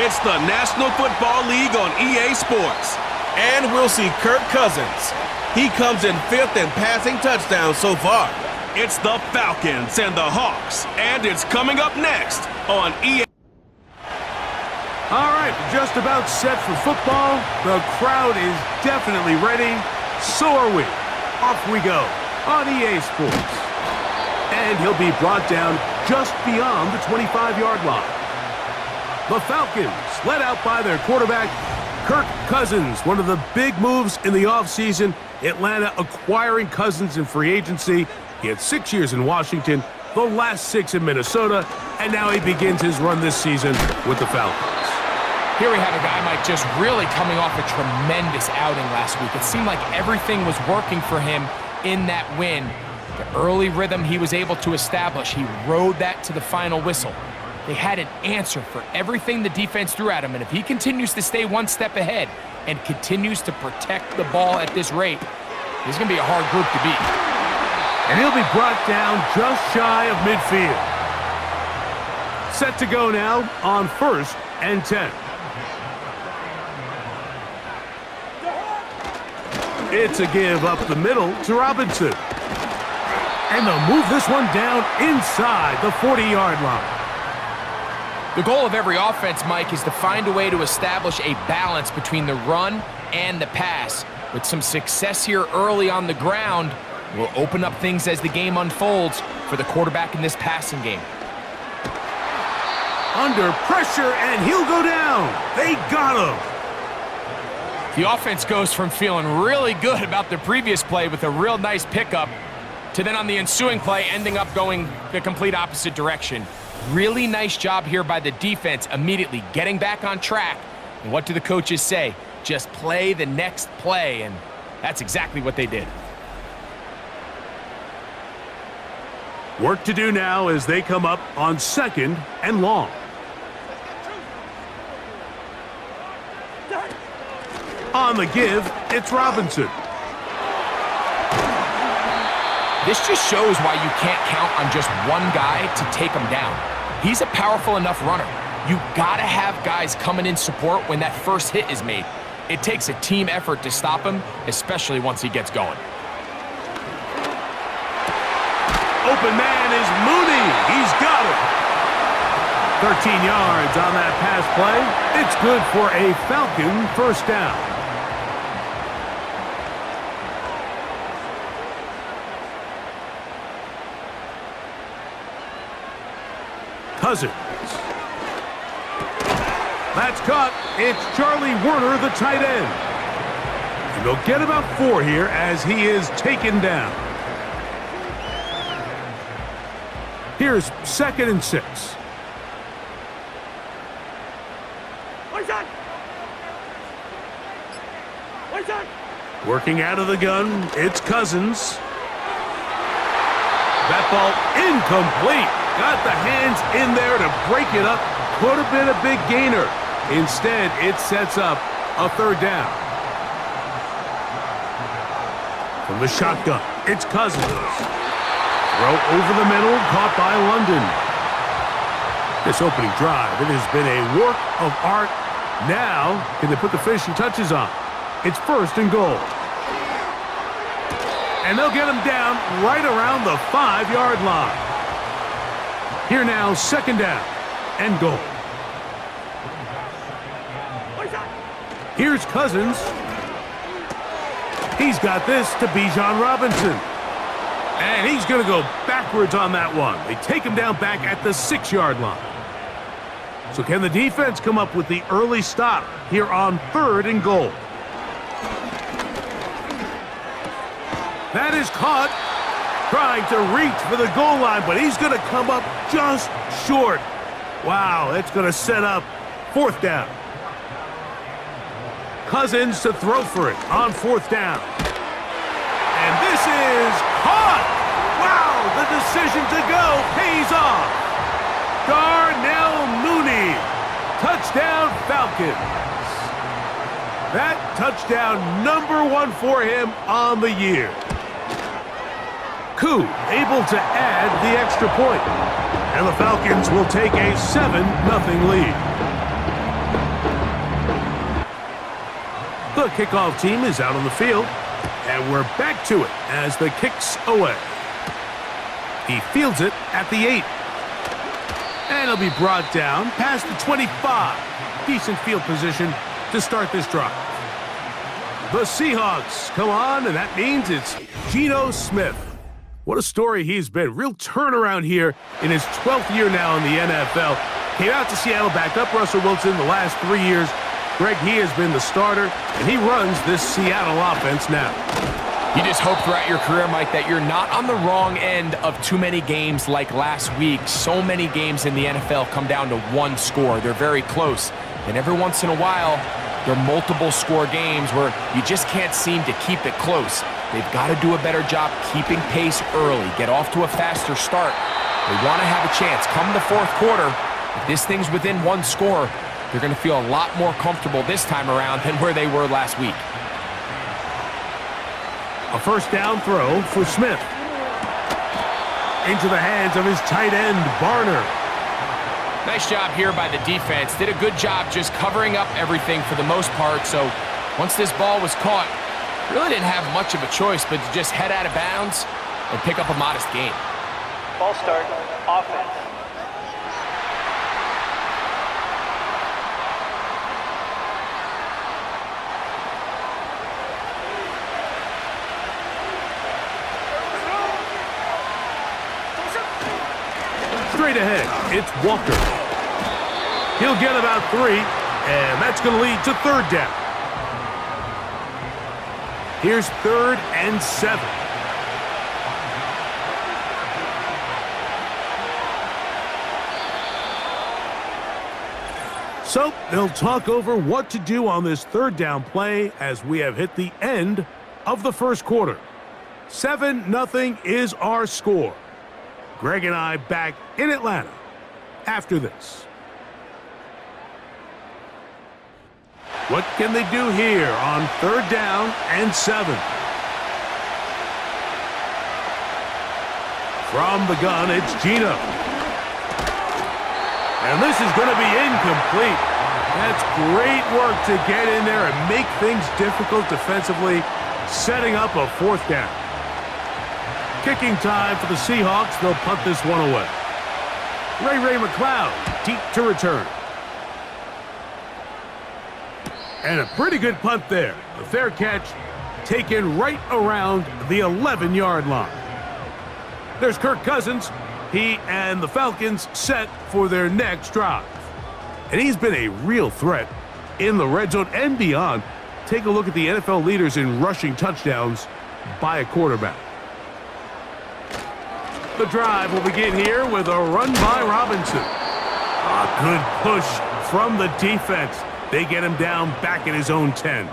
It's the National Football League on EA Sports. And we'll see Kirk Cousins. He comes in 5th in passing touchdowns so far. It's the Falcons and the Hawks. And it's coming up next on EA. All right, just about set for football. The crowd is definitely ready. So are we. Off we go on EA Sports. And he'll be brought down just beyond the 25-yard line. The Falcons, led out by their quarterback, Kirk Cousins. One of the big moves in the offseason, Atlanta acquiring Cousins in free agency. He had 6 years in Washington, the last 6 in Minnesota, and now he begins his run this season with the Falcons. Here we have a guy, Mike, just really coming off a tremendous outing last week. It seemed like everything was working for him in that win. The early rhythm he was able to establish, he rode that to the final whistle. They had an answer for everything the defense threw at him, and if he continues to stay one step ahead and continues to protect the ball at this rate, he's going to be a hard group to beat. And he'll be brought down just shy of midfield. Set to go now on 1st and 10. It's a give up the middle to Robinson. And they'll move this one down inside the 40-yard line. The goal of every offense, Mike, is to find a way to establish a balance between the run and the pass. With some success here early on the ground, will open up things as the game unfolds for the quarterback in this passing game. Under pressure, and he'll go down. They got him. The offense goes from feeling really good about the previous play with a real nice pickup to then on the ensuing play ending up going the complete opposite direction. Really nice job here by the defense, immediately getting back on track. And what do the coaches say? Just play the next play, and that's exactly what they did. Work to do now as they come up on 2nd and long. On the give, it's Robinson. This just shows why you can't count on just one guy to take him down. He's a powerful enough runner. You gotta have guys coming in support when that first hit is made. It takes a team effort to stop him, especially once he gets going. Open man is Mooney. He's got it. 13 yards on that pass play. It's good for a Falcon first down. Cousins. That's caught. It's Charlie Werner, the tight end. And they'll get about 4 here as he is taken down. Here's 2nd and 6. Working out of the gun, it's Cousins. That ball incomplete. Got the hands in there to break it up. Could have been a big gainer. Instead, it sets up a 3rd down. From the shotgun, it's Cousins. Throw over the middle, caught by London. This opening drive, it has been a work of art. Now, can they put the finishing touches on? It's 1st and goal. And they'll get him down right around the 5-yard line. Here now, 2nd down and goal. Here's Cousins. He's got this to Bijan Robinson. And he's going to go backwards on that one. They take him down back at the 6-yard line. So can the defense come up with the early stop here on 3rd and goal? That is caught. Trying to reach for the goal line, but he's going to come up just short. Wow, that's going to set up 4th down. Cousins to throw for it on 4th down. And this is caught. Wow, the decision to go pays off. Darnell Mooney. Touchdown Falcons. That touchdown #1 for him on the year. Koo able to add the extra point. And the Falcons will take a 7-0 lead. The kickoff team is out on the field, and we're back to it as the kick's away. He fields it at the 8. And he'll be brought down past the 25. Decent field position to start this drive. The Seahawks come on, and that means it's Geno Smith. What a story he's been. Real turnaround here in his 12th year now in the NFL. Came out to Seattle, backed up Russell Wilson the last 3 years. Greg, he has been the starter, and he runs this Seattle offense now. You just hope throughout your career, Mike, that you're not on the wrong end of too many games like last week. So many games in the NFL come down to one score. They're very close. And every once in a while, there are multiple score games where you just can't seem to keep it close. They've got to do a better job keeping pace early, get off to a faster start. They want to have a chance. Come the fourth quarter, if this thing's within one score, they're going to feel a lot more comfortable this time around than where they were last week. A first down throw for Smith. Into the hands of his tight end, Barner. Nice job here by the defense. Did a good job just covering up everything for the most part. So once this ball was caught, really didn't have much of a choice but to just head out of bounds and pick up a modest gain. Ball start, offense. Straight ahead, it's Walker. He'll get about 3, and that's going to lead to third down. Here's 3rd and 7. So they'll talk over what to do on this third down play as we have hit the end of the first quarter. 7-0 is our score. Greg and I back in Atlanta after this. What can they do here on 3rd down and 7? From the gun, it's Geno. And this is going to be incomplete. That's great work to get in there and make things difficult defensively, setting up a 4th down. Kicking time for the Seahawks. They'll punt this one away. Ray McLeod deep to return. And a pretty good punt there. The fair catch taken right around the 11-yard line. There's Kirk Cousins. He and the Falcons set for their next drive. And he's been a real threat in the red zone and beyond. Take a look at the NFL leaders in rushing touchdowns by a quarterback. The drive will begin here with a run by Robinson. A good push from the defense. They get him down back at his own 10.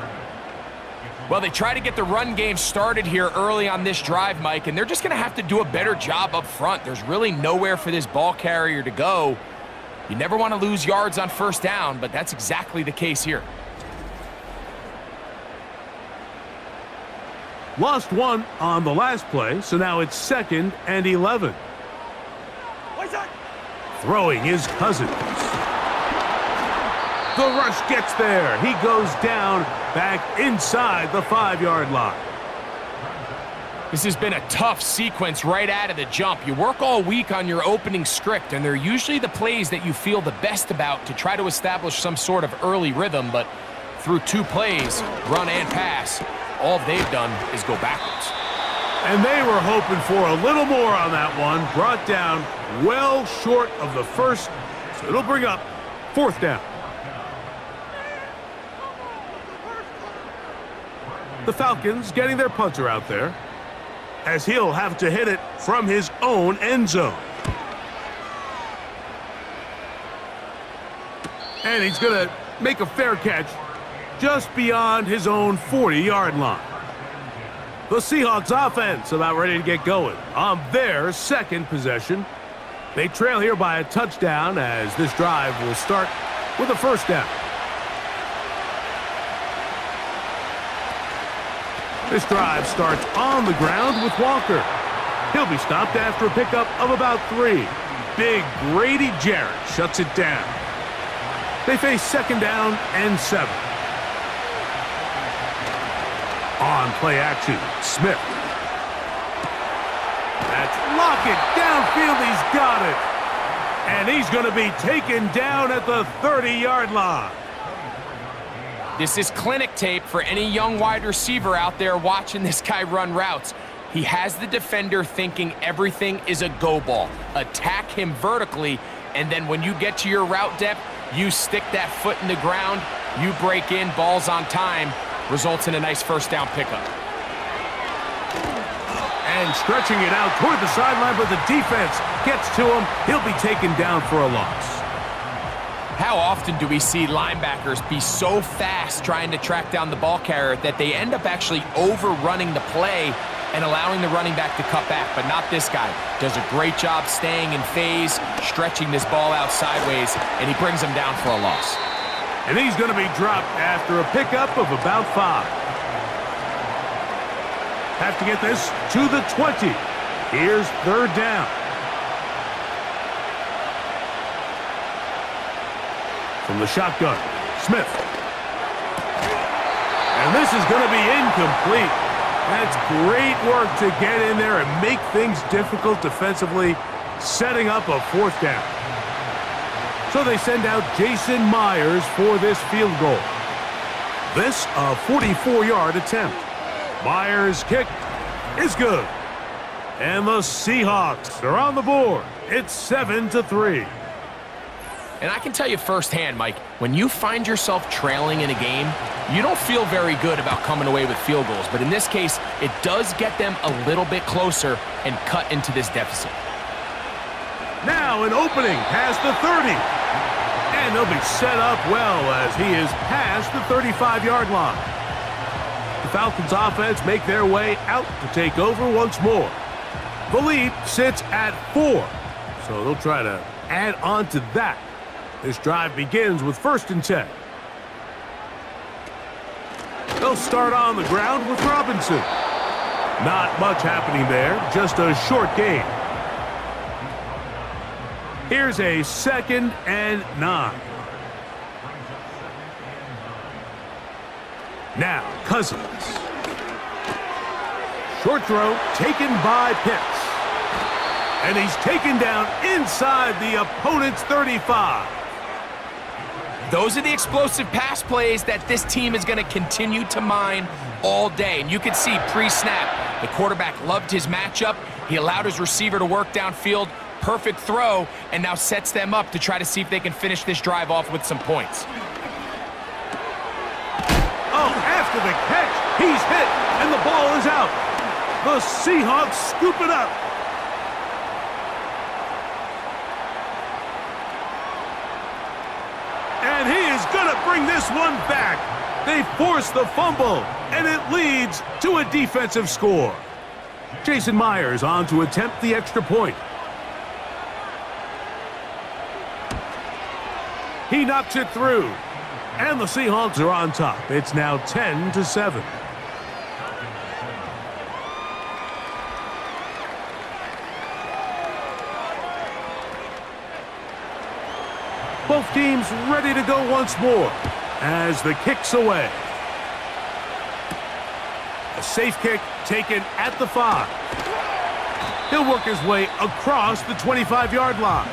Well, they try to get the run game started here early on this drive, Mike, and they're just going to have to do a better job up front. There's really nowhere for this ball carrier to go. You never want to lose yards on first down, but that's exactly the case here. Lost 1 on the last play, so now it's 2nd and 11. Throwing his Cousins. The rush gets there. He goes down back inside the 5-yard line. This has been a tough sequence right out of the jump. You work all week on your opening script, and they're usually the plays that you feel the best about to try to establish some sort of early rhythm, but through 2 plays, run and pass, all they've done is go backwards. And they were hoping for a little more on that one. Brought down well short of the first, so it'll bring up 4th down. The Falcons getting their punter out there, as he'll have to hit it from his own end zone. And he's going to make a fair catch just beyond his own 40-yard line. The Seahawks offense about ready to get going on their second possession. They trail here by a touchdown as this drive will start with a first down. This drive starts on the ground with Walker. He'll be stopped after a pickup of about 3. Big Grady Jarrett shuts it down. They face 2nd down and 7. On play action, Smith. That's Lockett downfield. He's got it. And he's going to be taken down at the 30-yard line. This is clinic tape for any young wide receiver out there watching this guy run routes. He has the defender thinking everything is a go ball. Attack him vertically, and then when you get to your route depth, you stick that foot in the ground, you break in, balls on time, results in a nice first down pickup. And stretching it out toward the sideline, but the defense gets to him. He'll be taken down for a loss. How often do we see linebackers be so fast trying to track down the ball carrier that they end up actually overrunning the play and allowing the running back to cut back? But not this guy. Does a great job staying in phase, stretching this ball out sideways, and he brings him down for a loss. And he's going to be dropped after a pickup of about 5. Have to get this to the 20. Here's 3rd down. From the shotgun, Smith. And this is going to be incomplete. That's great work to get in there and make things difficult defensively, setting up a 4th down. So they send out Jason Myers for this field goal. This a 44-yard attempt. Myers' kick is good. And the Seahawks are on the board. It's 7-3. And I can tell you firsthand, Mike, when you find yourself trailing in a game, you don't feel very good about coming away with field goals. But in this case, it does get them a little bit closer and cut into this deficit. Now an opening past the 30. And they'll be set up well as he is past the 35-yard line. The Falcons offense make their way out to take over once more. The lead sits at 4, so they'll try to add on to that. This drive begins with 1st and 10. They'll start on the ground with Robinson. Not much happening there, just a short gain. Here's a 2nd and 9. Now, Cousins. Short throw taken by Pitts. And he's taken down inside the opponent's 35. Those are the explosive pass plays that this team is going to continue to mine all day. And you can see pre-snap, the quarterback loved his matchup. He allowed his receiver to work downfield. Perfect throw, and now sets them up to try to see if they can finish this drive off with some points. Oh, after the catch, he's hit, and the ball is out. The Seahawks scoop it up. And he is going to bring this one back. They force the fumble, and it leads to a defensive score. Jason Myers on to attempt the extra point. He knocks it through. And the Seahawks are on top. It's now 10-7. Both teams ready to go once more as the kick's away. A safe kick taken at the 5. He'll work his way across the 25-yard line.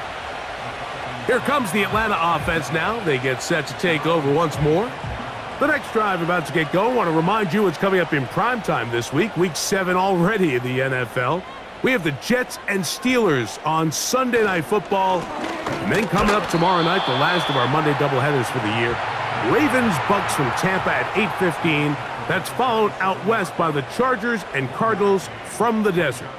Here comes the Atlanta offense now. They get set to take over once more. The next drive about to get going. I want to remind you it's coming up in primetime this week. Week 7 already in the NFL. We have the Jets and Steelers on Sunday Night Football. And then coming up tomorrow night, the last of our Monday doubleheaders for the year. Ravens-Bucks from Tampa at 8:15. That's followed out west by the Chargers and Cardinals from the desert.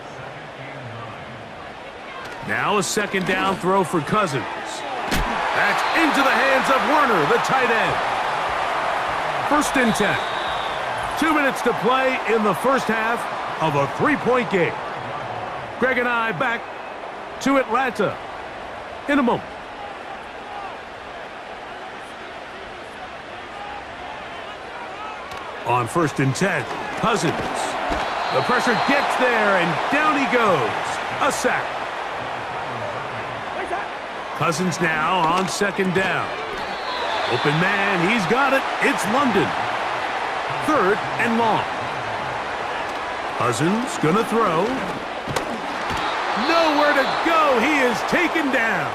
Now a 2nd down throw for Cousins. That's into the hands of Werner, the tight end. 1st and 10. 2 minutes to play in the first half of a 3-point game. Greg and I back to Atlanta in a moment. On 1st and 10, Cousins. The pressure gets there, and down he goes. A sack. Cousins now on 2nd down. Open man, he's got it. It's London. 3rd and long. Cousins gonna throw. Nowhere to go. He is taken down.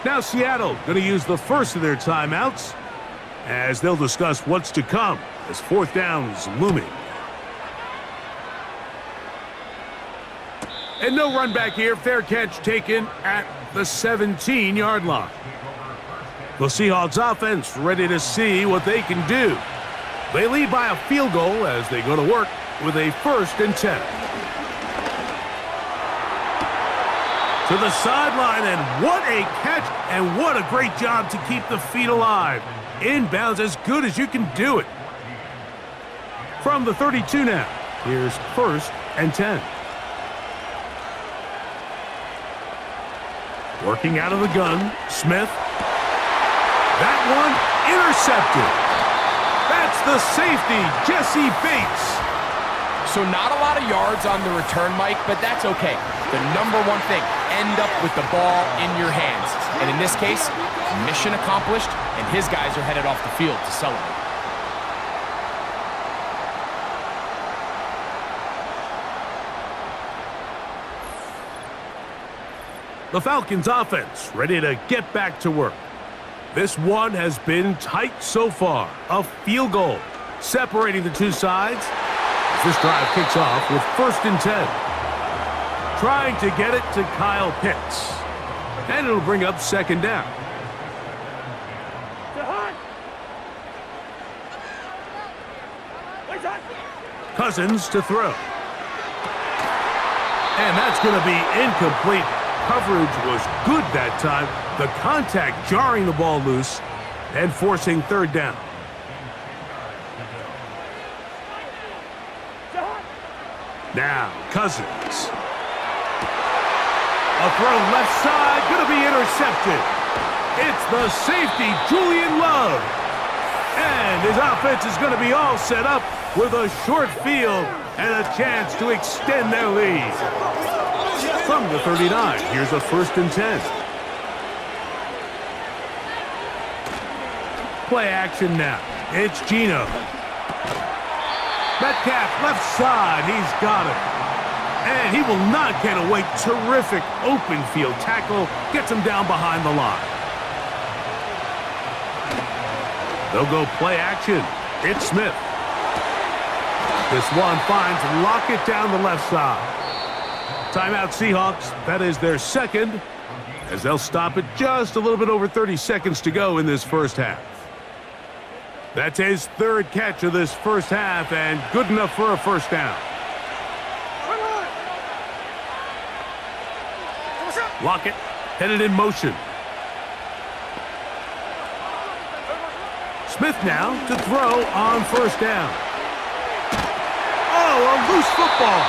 Now Seattle gonna use the first of their timeouts as they'll discuss what's to come as fourth down's looming. And no run back here. Fair catch taken at the 17-yard line. The Seahawks offense ready to see what they can do. They lead by a field goal as they go to work with a 1st and 10. To the sideline, and what a catch, and what a great job to keep the feet alive. Inbounds as good as you can do it. From the 32 now, here's 1st and 10. Working out of the gun, Smith. That one intercepted. That's the safety, Jesse Bates. So not a lot of yards on the return, Mike, but that's okay. The number one thing, end up with the ball in your hands. And in this case, mission accomplished, and his guys are headed off the field to celebrate. The Falcons offense ready to get back to work. This one has been tight so far. A field goal separating the two sides. This drive kicks off with 1st and 10. Trying to get it to Kyle Pitts. And it'll bring up 2nd down. Cousins to throw. And that's going to be incomplete. Coverage was good that time. The contact jarring the ball loose and forcing 3rd down. Now, Cousins. A throw left side, going to be intercepted. It's the safety, Julian Love. And his offense is going to be all set up with a short field and a chance to extend their lead. From the 39, here's a 1st and 10. Play action now. It's Geno. Metcalf left side, he's got it. And he will not get away. Terrific open field tackle. Gets him down behind the line. They'll go play action. It's Smith. This one finds Lockett down the left side. Timeout Seahawks. That is their 2nd, as they'll stop it just a little bit over 30 seconds to go in this first half. That's his 3rd catch of this first half, and good enough for a 1st down. Lockett headed in motion. Smith now to throw on 1st down. Oh, a loose football.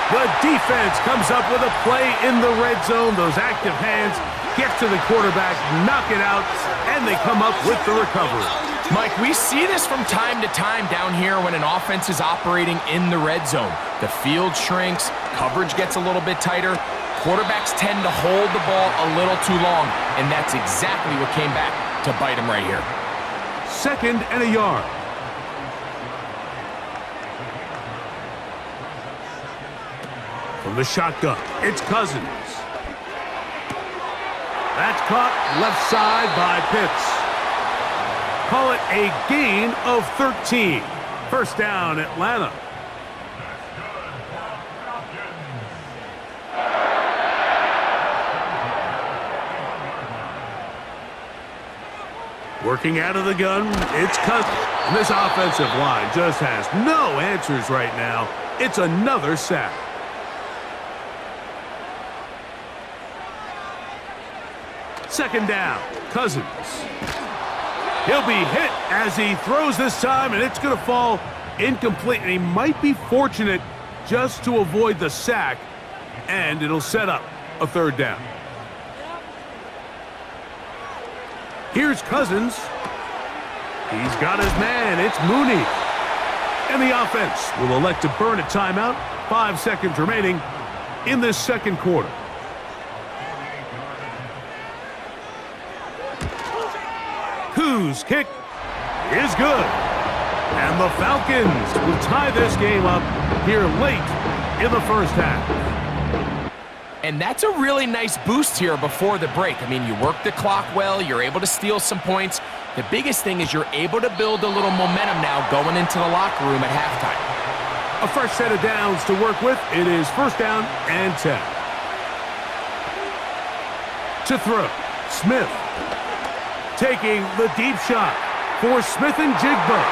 The defense comes up with a play in the red zone. Those active hands get to the quarterback, knock it out, and they come up with the recovery. Mike, we see this from time to time down here when an offense is operating in the red zone. The field shrinks, coverage gets a little bit tighter, quarterbacks tend to hold the ball a little too long, and that's exactly what came back to bite him right here. 2nd and a yard. From the shotgun, it's Cousins. That's caught left side by Pitts. Call it a gain of 13. 1st down, Atlanta. Working out of the gun, it's Cousins. And this offensive line just has no answers right now. It's another sack. Second down, Cousins. He'll be hit as he throws this time, and it's going to fall incomplete. And he might be fortunate just to avoid the sack, and it'll set up a 3rd down. Here's Cousins. He's got his man. It's Mooney. And the offense will elect to burn a timeout. 5 seconds remaining in this 2nd quarter. Whose kick is good. And the Falcons will tie this game up here late in the first half. And that's a really nice boost here before the break. I mean, you work the clock well, you're able to steal some points. The biggest thing is you're able to build a little momentum now going into the locker room at halftime. A fresh set of downs to work with. It is first down and 10. To throw, Smith. Taking the deep shot for Smith and Jigba.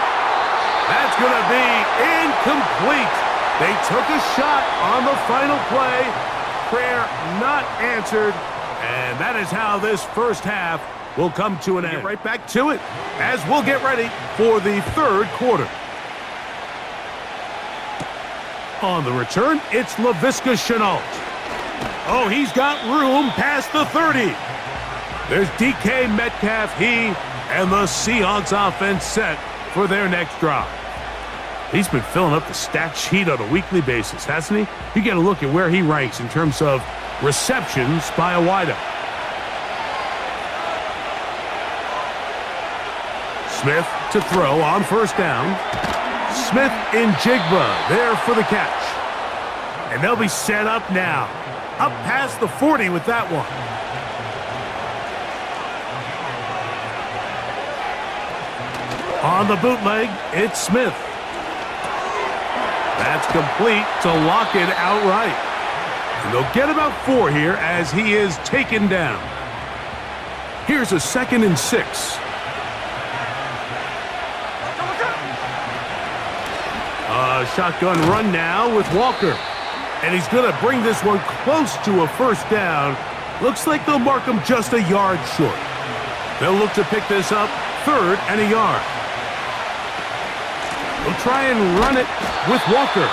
That's going to be incomplete. They took a shot on the final play. Prayer not answered. And that is how this first half will come to an end. Get right back to it as we'll get ready for the third quarter. On the return, it's Laviska Shenault. Oh, he's got room past the 30. There's DK Metcalf, he and the Seahawks offense set for their next drive. He's been filling up the stat sheet on a weekly basis, hasn't he? You get a look at where he ranks in terms of receptions by a wideout. Smith to throw on first down. Smith and Jigba there for the catch. And they'll be set up now. Up past the 40 with that one. On the bootleg, it's Smith. That's complete to lock it outright. And they'll get about 4 here as he is taken down. Here's a 2nd and 6. A shotgun run now with Walker. And he's going to bring this one close to a first down. Looks like they'll mark him just a yard short. They'll look to pick this up 3rd and a yard. They'll try and run it with Walker.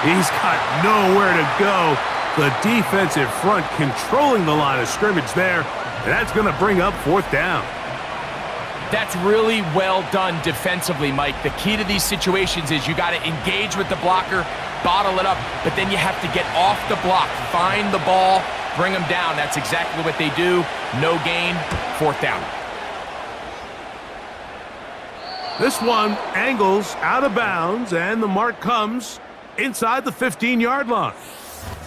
He's got nowhere to go. The defensive front controlling the line of scrimmage there. And that's going to bring up 4th down. That's really well done defensively, Mike. The key to these situations is you got to engage with the blocker, bottle it up, but then you have to get off the block, find the ball, bring them down. That's exactly what they do. No gain, 4th down. This one angles out of bounds, and the mark comes inside the 15-yard line.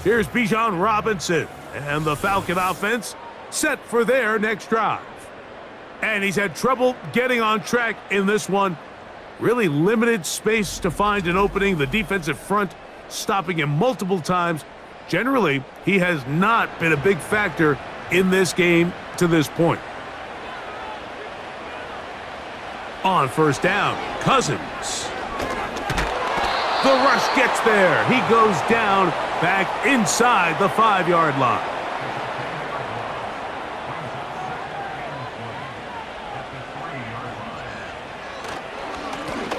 Here's Bijan Robinson, and the Falcon offense set for their next drive. And he's had trouble getting on track in this one. Really limited space to find an opening. The defensive front stopping him multiple times. Generally, he has not been a big factor in this game to this point. On first down, Cousins. The rush gets there. He goes down back inside the 5-yard line.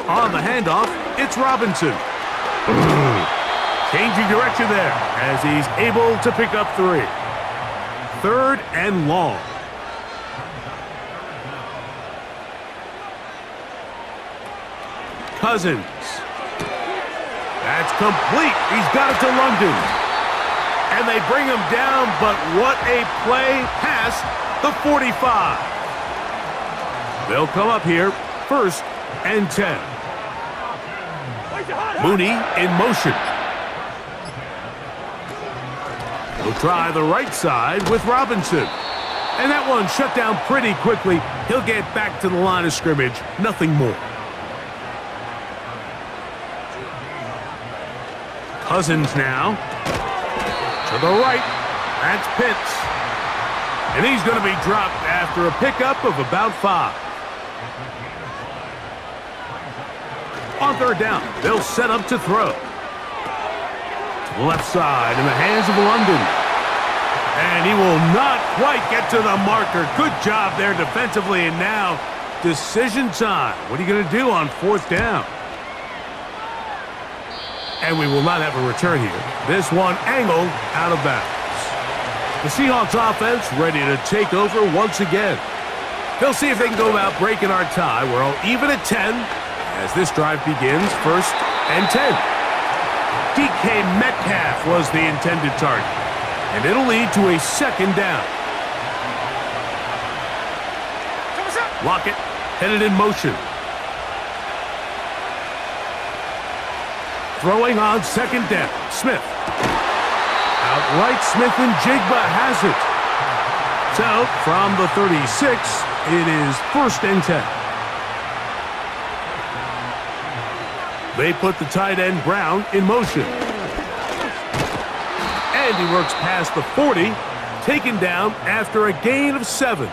On the handoff, it's Robinson. Changing direction there as he's able to pick up 3. 3rd and long. Cousins. That's complete. He's got it to London. And they bring him down, but what a play past the 45. They'll come up here 1st and 10. Mooney in motion. He'll try the right side with Robinson. And that one shut down pretty quickly. He'll get back to the line of scrimmage. Nothing more. Cousins now. To the right. That's Pitts. And he's going to be dropped after a pickup of about 5. On 3rd down, they'll set up to throw. To the left side in the hands of London. And he will not quite get to the marker. Good job there defensively. And now, decision time. What are you going to do on 4th down? And we will not have a return here. This one angled out of bounds. The Seahawks offense ready to take over once again. They'll see if they can go about breaking our tie. We're all even at 10 as this drive begins. 1st and 10. DK Metcalf was the intended target. And it'll lead to a 2nd down. Lockett headed in motion. Throwing on second down. Smith. Outright Smith and Jigba has it. So, from the 36, it is 1st and 10. They put the tight end Brown in motion. And he works past the 40, taken down after a gain of 7.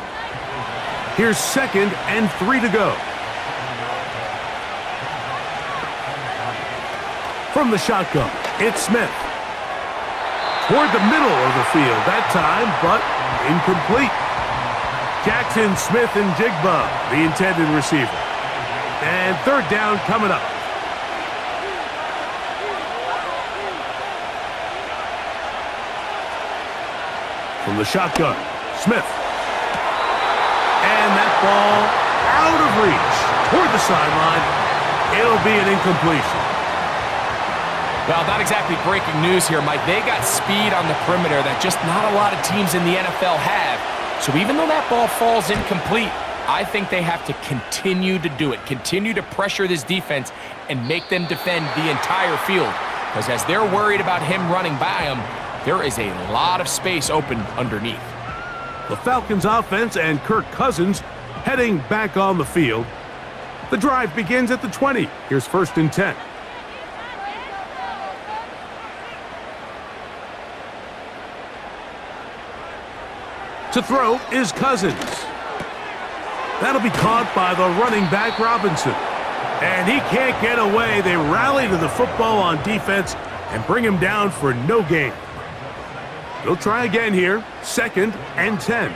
Here's 2nd and 3 to go. From the shotgun, it's Smith. Toward the middle of the field that time, but incomplete. Jackson, Smith, and Jigba, the intended receiver. And 3rd down coming up. From the shotgun, Smith. And that ball out of reach toward the sideline. It'll be an incompletion. Well, not exactly breaking news here, Mike. They got speed on the perimeter that just not a lot of teams in the NFL have. So even though that ball falls incomplete, I think they have to continue to do it. Continue to pressure this defense and make them defend the entire field. Because as they're worried about him running by them, there is a lot of space open underneath. The Falcons offense and Kirk Cousins heading back on the field. The drive begins at the 20. Here's 1st and 10. To throw is Cousins. That'll be caught by the running back Robinson. And he can't get away. They rally to the football on defense and bring him down for no gain. They'll try again here. 2nd and 10.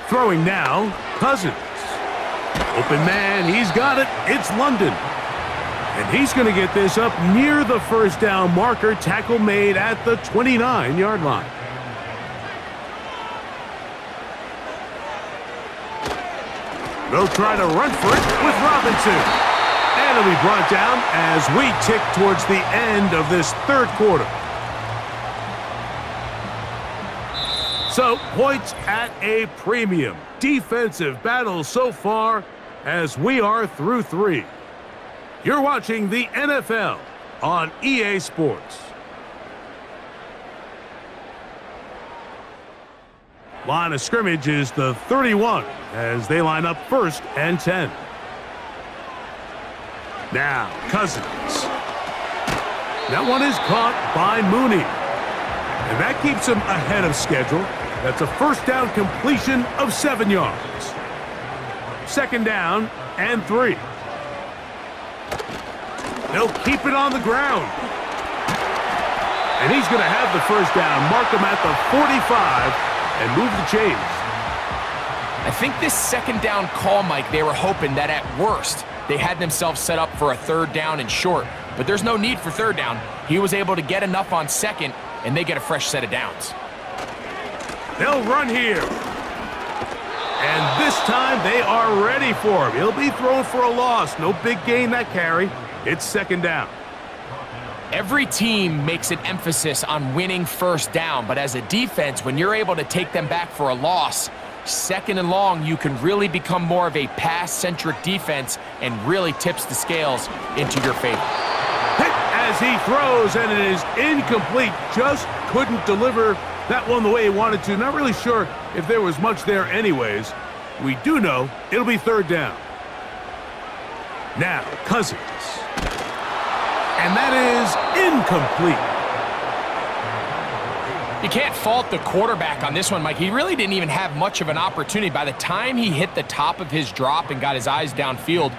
Throwing now, Cousins. Open man, he's got it. It's London. And he's going to get this up near the 1st down marker. Tackle made at the 29-yard line. They'll try to run for it with Robinson. And it'll be brought down as we tick towards the end of this 3rd quarter. So, points at a premium. Defensive battle so far as we are through 3. You're watching the NFL on EA Sports. Line of scrimmage is the 31 as they line up 1st and 10. Now, Cousins. That one is caught by Mooney. And that keeps him ahead of schedule. That's a 1st down completion of 7 yards. 2nd down and 3. They'll keep it on the ground. And he's going to have the 1st down. Mark him at the 45 and move the chains. I think this 2nd down call, Mike, they were hoping that at worst they had themselves set up for a 3rd down and short. But there's no need for 3rd down. He was able to get enough on 2nd, and they get a fresh set of downs. They'll run here. And this time they are ready for him. He'll be thrown for a loss. No big gain that carry. It's 2nd down. Every team makes an emphasis on winning 1st down, but as a defense, when you're able to take them back for a loss, 2nd and long, you can really become more of a pass-centric defense and really tips the scales into your favor. Hit as he throws, and it is incomplete. Just couldn't deliver that one the way he wanted to. Not really sure if there was much there anyways. We do know it'll be 3rd down. Now, Cousins. And that is incomplete. You can't fault the quarterback on this one, Mike. He really didn't even have much of an opportunity. By the time he hit the top of his drop and got his eyes downfield,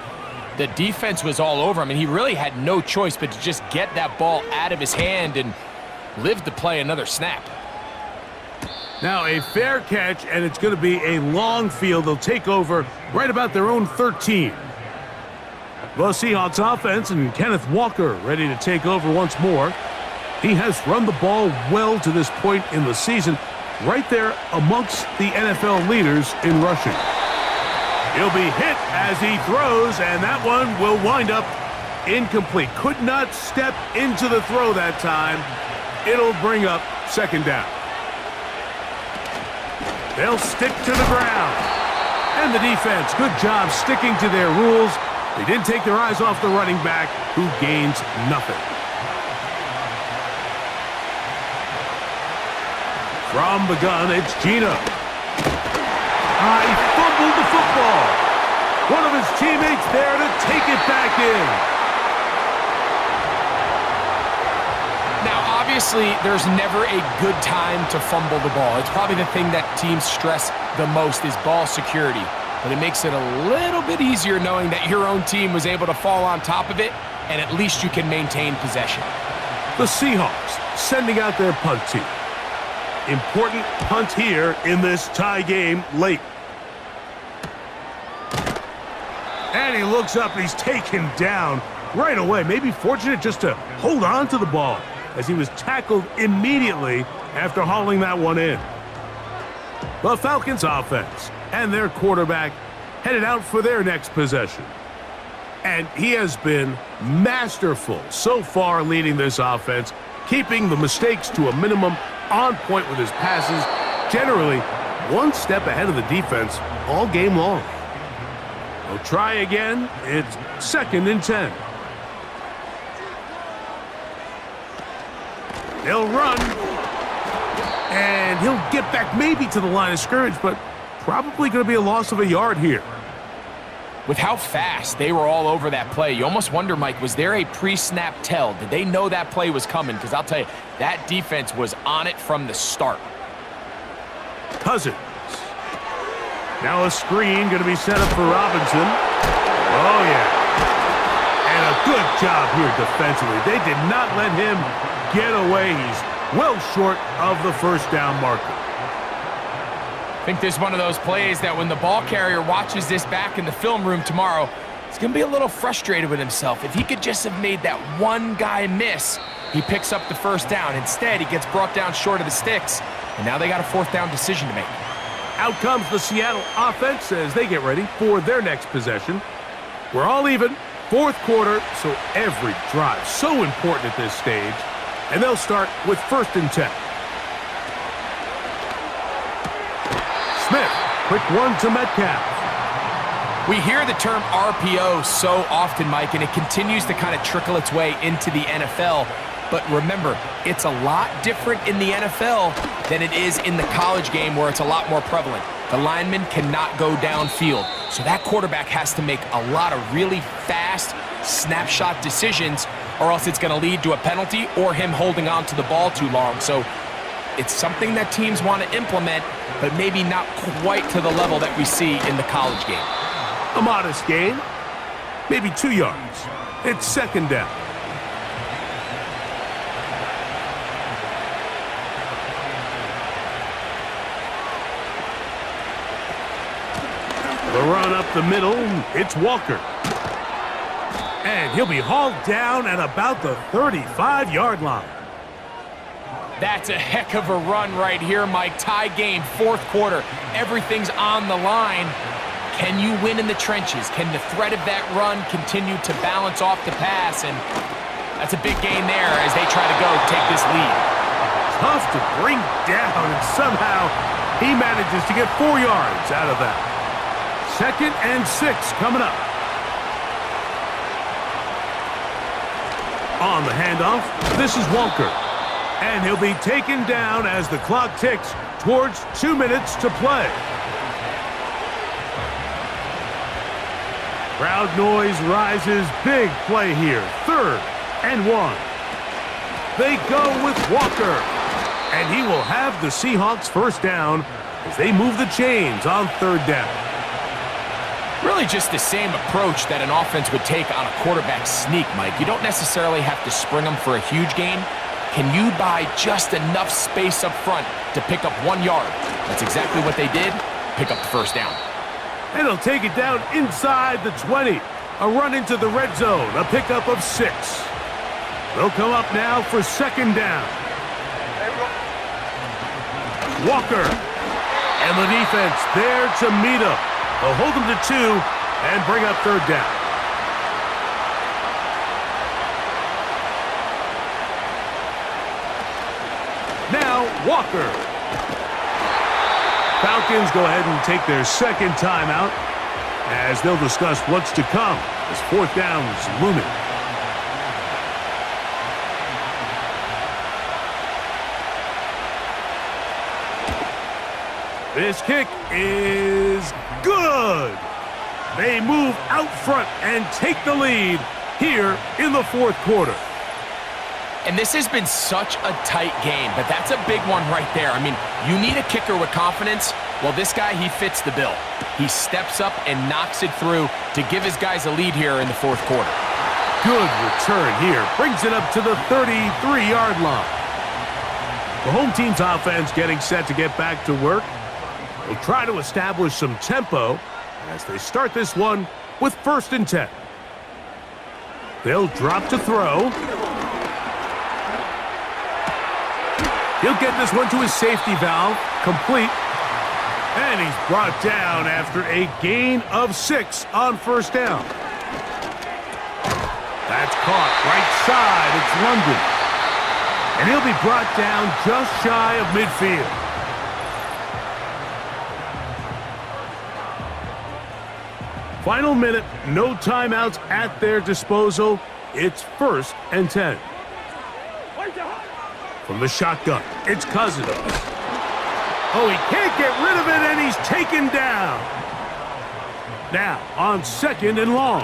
the defense was all over him, and he really had no choice but to just get that ball out of his hand and live to play another snap. Now a fair catch, and it's going to be a long field. They'll take over right about their own 13. The Seahawks offense and Kenneth Walker ready to take over once more. He has run the ball well to this point in the season, right there amongst the NFL leaders in rushing. He'll be hit as he throws, and that one will wind up incomplete. Could not step into the throw that time. It'll bring up 2nd down. They'll stick to the ground. And the defense, good job sticking to their rules They didn't take their eyes off the running back, who gains nothing. From the gun, it's Gino. He fumbled the football. One of his teammates there to take it back in. Now, obviously, there's never a good time to fumble the ball. It's probably the thing that teams stress the most is ball security. But it makes it a little bit easier knowing that your own team was able to fall on top of it, and at least you can maintain possession. The Seahawks sending out their punt team. Important punt here in this tie game late. And he looks up and he's taken down right away. Maybe fortunate just to hold on to the ball as he was tackled immediately after hauling that one in. The Falcons offense and their quarterback headed out for their next possession. And he has been masterful so far leading this offense, keeping the mistakes to a minimum, on point with his passes, generally one step ahead of the defense all game long. They'll try again. It's 2nd and 10. They'll run. And he'll get back maybe to the line of scrimmage, but probably going to be a loss of a yard here. With how fast they were all over that play, you almost wonder, Mike, was there a pre-snap tell? Did they know that play was coming? Because I'll tell you, that defense was on it from the start. Cousins. Now a screen going to be set up for Robinson. Oh, yeah. And a good job here defensively. They did not let him get away. He's well short of the first down marker. I think this is one of those plays that when the ball carrier watches this back in the film room tomorrow, he's going to be a little frustrated with himself. If he could just have made that one guy miss, he picks up the first down. Instead, he gets brought down short of the sticks, and now they got a 4th down decision to make. Out comes the Seattle offense as they get ready for their next possession. We're all even, 4th quarter, so every drive so important at this stage. And they'll start with 1st and 10. Smith, quick one to Metcalf. We hear the term RPO so often, Mike, and it continues to kind of trickle its way into the NFL. But remember, it's a lot different in the NFL than it is in the college game where it's a lot more prevalent. The lineman cannot go downfield, so that quarterback has to make a lot of really fast snapshot decisions, or else it's going to lead to a penalty or him holding on to the ball too long. So it's something that teams want to implement, but maybe not quite to the level that we see in the college game. A modest gain, maybe 2 yards. It's 2nd down. The run up the middle, it's Walker. And he'll be hauled down at about the 35-yard line. That's a heck of a run right here, Mike. Tie game, 4th quarter. Everything's on the line. Can you win in the trenches? Can the threat of that run continue to balance off the pass? And that's a big gain there as they try to go take this lead. Tough to bring down, and somehow he manages to get 4 yards out of that. 2nd and 6 coming up. On the handoff, this is Walker. And he'll be taken down as the clock ticks towards 2 minutes to play. Crowd noise rises. Big play here. 3rd and 1. They go with Walker. And he will have the Seahawks 1st down as they move the chains on 3rd down. Really just the same approach that an offense would take on a quarterback sneak, Mike. You don't necessarily have to spring them for a huge gain. Can you buy just enough space up front to pick up 1 yard? That's exactly what they did. Pick up the 1st down. And he'll take it down inside the 20. A run into the red zone, a pickup of 6. They'll come up now for 2nd down. Walker. And the defense there to meet him. They'll hold him to 2 and bring up 3rd down. Now, Walker. Falcons go ahead and take their 2nd timeout. as they'll discuss what's to come as fourth down is looming. This kick is good. They move out front and take the lead here in the fourth quarter. And this has been such a tight game, but that's a big one right there. I mean, you need a kicker with confidence. Well, this guy, he fits the bill. He steps up and knocks it through to give his guys a lead here in the fourth quarter. Good return here. Brings it up to the 33-yard line. The home team's offense getting set to get back to work. They'll try to establish some tempo as they start this one with 1st and 10. They'll drop to throw. He'll get this one to his safety valve, complete. And he's brought down after a gain of 6 on 1st down. That's caught right side. It's London. And he'll be brought down just shy of midfield. Final minute, no timeouts at their disposal. It's 1st and 10. From the shotgun, it's Cousins. Oh, he can't get rid of it, and he's taken down. Now, on 2nd and long.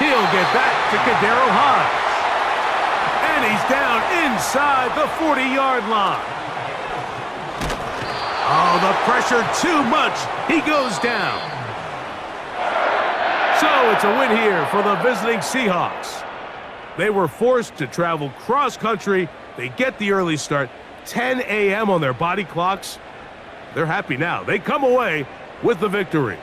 He'll get back to Kadero Hodge. And he's down inside the 40-yard line. Oh, the pressure too much. He goes down. So it's a win here for the visiting Seahawks. They were forced to travel cross-country. They get the early start, 10 a.m. on their body clocks. They're happy now. They come away with the victory.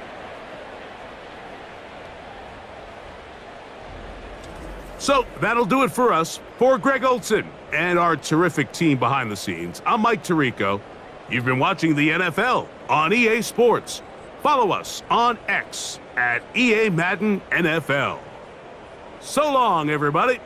So that'll do it for us. For Greg Olson and our terrific team behind the scenes, I'm Mike Tirico. You've been watching the NFL on EA Sports. Follow us on X at EA Madden NFL. So long, everybody.